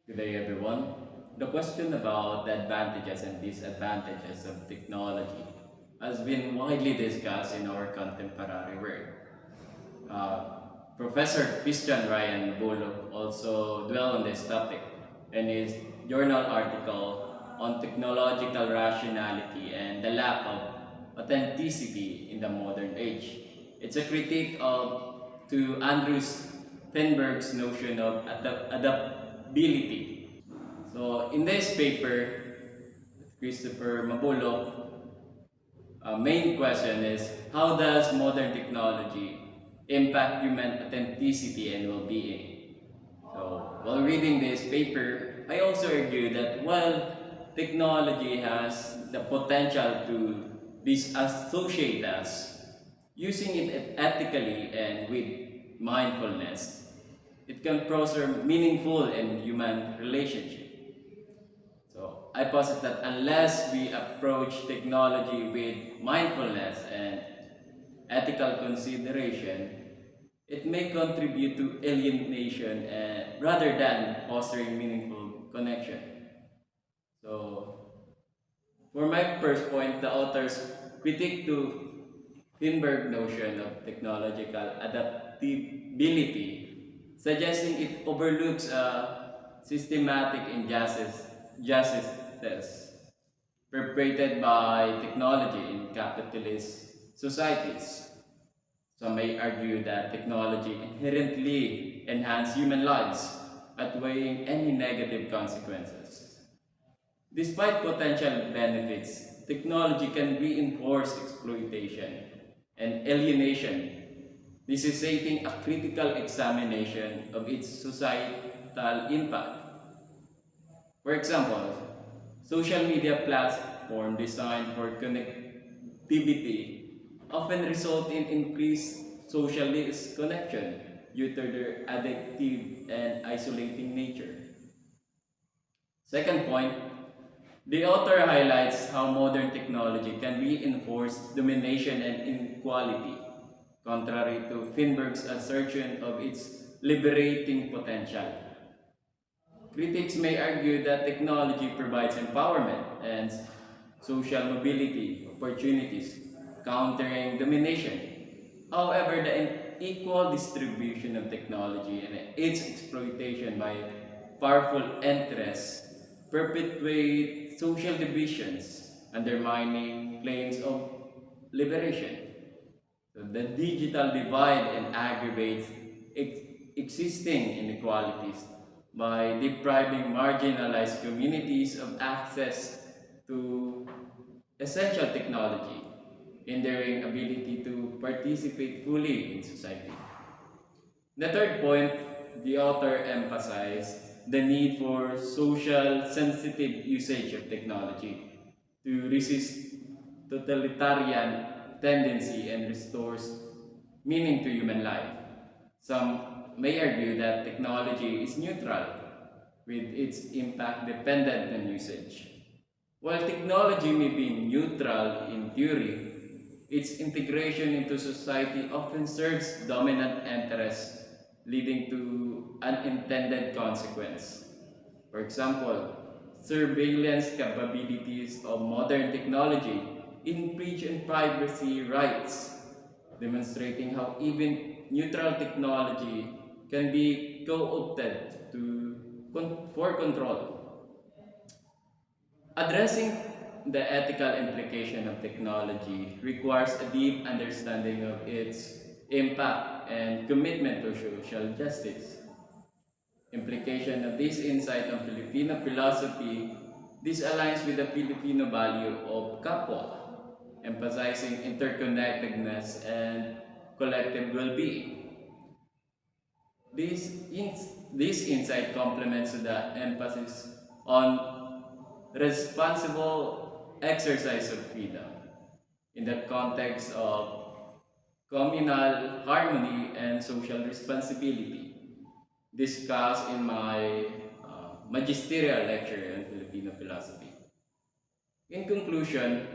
Good day, everyone. The question about the advantages and disadvantages of technology has been widely discussed in our contemporary world. Uh, Professor Christian Ryan Bullock also dwelled on this topic in his journal article on technological rationality and the lack of authenticity in the modern age. It's a critique to Andrews Fenberg's notion of adaptability. So in this paper, Christopher Mabulok main question is, how does modern technology impact human authenticity and well-being? So while reading this paper, I also argue that while technology has the potential to disassociate us, using it ethically and with mindfulness, it can foster meaningful and human relationships. So I posit that unless we approach technology with mindfulness and ethical consideration, it may contribute to alienation rather than fostering meaningful connection. So for my first point, the author's critique to Finberg notion of technological adaptability, suggesting it overlooks a systematic injustices perpetrated by technology in capitalist societies. Some may argue that technology inherently enhances human lives, outweighing any negative consequences. Despite potential benefits, technology can reinforce exploitation and alienation, necessitating a critical examination of its societal impact. For example, social media platforms designed for connectivity often result in increased social disconnection due to their addictive and isolating nature. Second point, the author highlights how modern technology can reinforce domination and inequality, contrary to Finberg's assertion of its liberating potential. Critics may argue that technology provides empowerment and social mobility opportunities, countering domination. However, the unequal distribution of technology and its exploitation by powerful interests perpetuate social divisions, undermining claims of liberation. So the digital divide and aggravates existing inequalities by depriving marginalized communities of access to essential technology, hindering ability to participate fully in society. The third point, the author emphasized the need for social sensitive usage of technology to resist totalitarian tendency and restores meaning to human life. Some may argue that technology is neutral with its impact dependent on usage. While technology may be neutral in theory, its integration into society often serves dominant interests, leading to unintended consequence. For example, surveillance capabilities of modern technology infringe on privacy rights, demonstrating how even neutral technology can be co-opted for control. Addressing the ethical implication of technology requires a deep understanding of its impact and commitment to social justice. Implication of this insight on Filipino philosophy, this aligns with the Filipino value of kapwa, emphasizing interconnectedness and collective well-being. This insight complements the emphasis on responsible exercise of freedom in the context of communal harmony and social responsibility, discussed in my magisterial lecture on Filipino philosophy. In conclusion,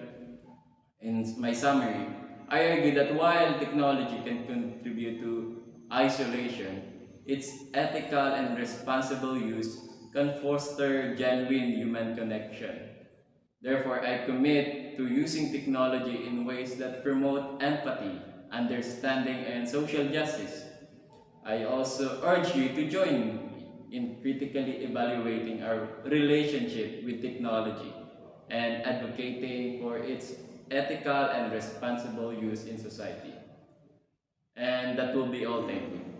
in my summary, I argue that while technology can contribute to isolation, its ethical and responsible use can foster genuine human connection. Therefore, I commit to using technology in ways that promote empathy, understanding, and social justice. I also urge you to join in critically evaluating our relationship with technology and advocating for its ethical and responsible use in society. And that will be all. Thank you.